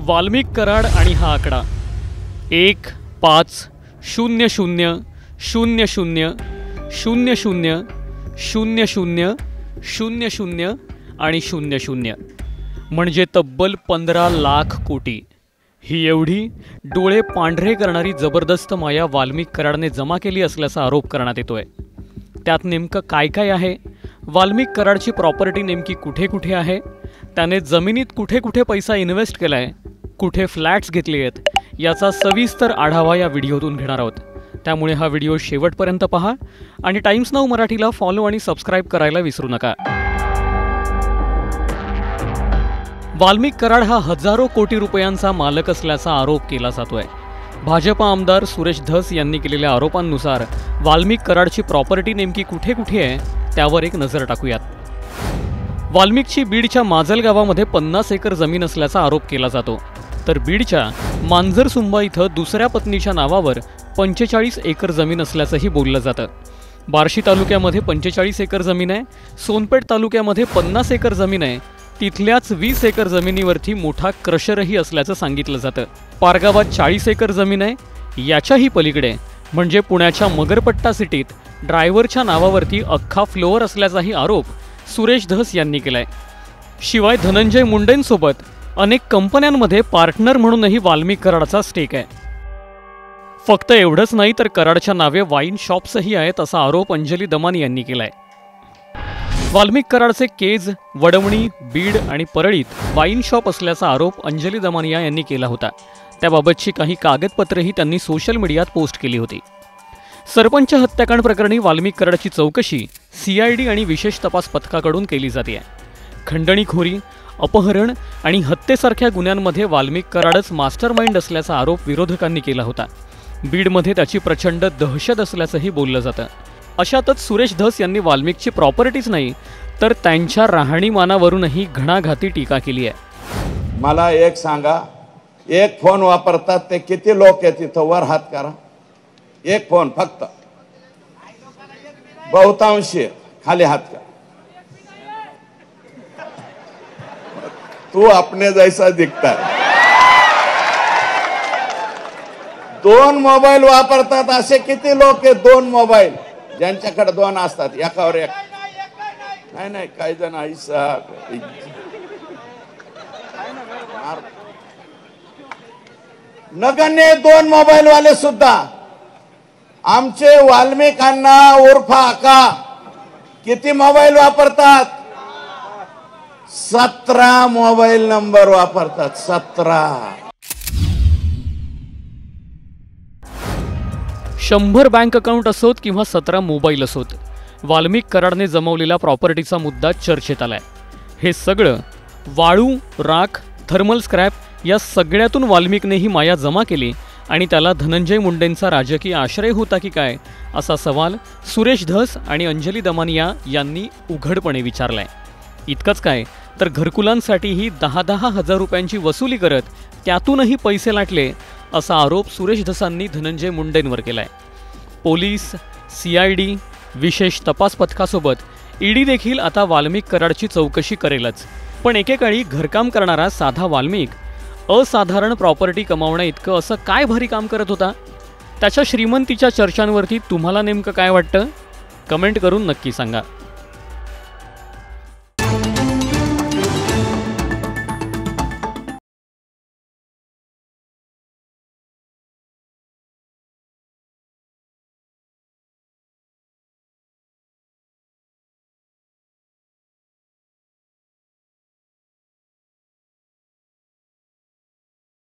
वाल्मिक कराड आणि हा आकडा 1,5,0,0,0,0,0,0,0,0 आणि 00 म्हणजे तब्बल 15 लाख कोटी। ही एवढी डोळे पांढरे करणारी जबरदस्त माया वाल्मिक कराडने जमा केली असल्याचा आरोप करण्यात येतोय। त्यात नेमकं काय काय आहे, वाल्मिक कराडची प्रॉपर्टी नेमकी कुठे कुठे आहे, त्याने जमिनीत कुठे कुठे पैसा इन्व्हेस्ट केलाय, कुठे फ्लॅट्स घेतले आहेत, याचा सविस्तर आढावा या व्हिडिओतून घेणार आहोत। त्यामुळे हा व्हिडिओ शेवटपर्यंत पहा आणि टाइम्स नाऊ मराठीला फॉलो आणि सबस्क्राइब करायला विसरू नका। वाल्मिक कराड हा हजारो कोटी रुपयांचा मालक असल्याचा आरोप केला जातोय। भाजपा आमदार सुरेश धस यांनी केलेल्या आरोपांनुसार वाल्मिक कराडची प्रॉपर्टी नेमकी कुठे कुठे आहे त्यावर एक नजर टाकूयात। वाल्मिकची बीडच्या माजल गावामध्ये 50 एकर जमीन असल्याचा आरोप केला जातो, तर बीडच्या मांजरसुंबा इथं दुसऱ्या पत्नीच्या नावावर 45 एकर जमीन असल्याचंही बोललं जातं। बार्शी तालुक्यामध्ये 45 एकर जमीन आहे, सोनपेठ तालुक्यामध्ये 50 एकर जमीन आहे, तिथल्याच 20 एकर जमिनीवरती मोठा क्रशरही असल्याचं सांगितलं जातं। पारगावात 40 एकर जमीन आहे, याच्याही पलीकडे म्हणजे पुण्याच्या मगरपट्टा सिटीत ड्रायव्हरच्या नावावरती अख्खा फ्लोअर असल्याचाही आरोप सुरेश धस यांनी केलाय। शिवाय धनंजय मुंडेंसोबत अनेक कंपन्यांमध्ये पार्टनर म्हणूनही वाल्मिक कराडचा स्टेक आहे। फक्त एवढंच नाही तर कराडच्या नावे वाईन शॉप्सही आहेत असा आरोप अंजली दमानी यांनी केलाय। वाल्मिक कराडचे केज, वडवणी, बीड आणि परळीत वाईन शॉप असल्याचा आरोप अंजली दमानिया यांनी केला होता। त्याबाबतची काही कागदपत्रेही त्यांनी सोशल मीडियात पोस्ट केली होती। सरपंच हत्याकांड प्रकरणी वाल्मिक कराडची चौकशी CID आणि विशेष तपास पथकाकडून केली जाते। खंडणीखोरी, अपहरण आणि हत्येसारख्या गुन्ह्यांमध्ये वाल्मिक कराडच मास्टरमाइंड असल्याचा आरोप विरोधकांनी केला होता। बीडमध्ये त्याची प्रचंड दहशत असल्याचंही बोललं जातं। अशातच सुरेश धस यांनी वाल्मिकची प्रॉपर्टीच नाही तर त्यांच्या राहणीमानावरूनही घणाघाती टीका केली आहे। मला एक सांगा, एक फोन वापरतात ते किती लोक आहेत तिथं? वर हात करा। एक फोन फक्त, बहुतांशी खाली हात करा। तू अपने जैसा दिखता है। 2 मोबाईल वापरतात असे किती लोक आहेत? 2 मोबाईल ज्यांच्याकडे 2 असतात, एकावर एक नाही काही जण ऐसा नगण्य 2 मोबाईल वाले सुद्धा आमचे वाल्मिकांना उर्फ आका किती मोबाईल वापरतात? 17 मोबाईल नंबर वापरतात। 17 100 बँक अकाउंट असोत किंवा 17 मोबाईल असोत, वाल्मिक कराडने जमवलेल्या प्रॉपर्टीचा मुद्दा चर्चेत आलाय। हे सगळं वाळू, राख, थर्मल स्क्रॅप या सगळ्यातून वाल्मिकने ही माया जमा केली आणि त्याला धनंजय मुंडेंचा राजकीय आश्रय होता की काय असा सवाल सुरेश धस आणि अंजली दमानिया यांनी उघडपणे विचारलाय। इतकंच काय तर घरकुलांसाठीही 10-10 हजार रुपयांची वसुली करत त्यातूनही पैसे लाटले असा आरोप सुरेश धसांनी धनंजय मुंडेंवर केलाय। पोलीस, CID, विशेष तपास पथकासोबत ED देखील आता वाल्मिक कराडची चौकशी करेलच। पण एकेकाळी घरकाम करणारा साधा वाल्मिक असाधारण प्रॉपर्टी कमावण्या इतकं असं काय भारी काम करत होता? त्याच्या श्रीमंतीच्या चर्चांवरती तुम्हाला नेमकं काय वाटतं? कमेंट करून नक्की सांगा।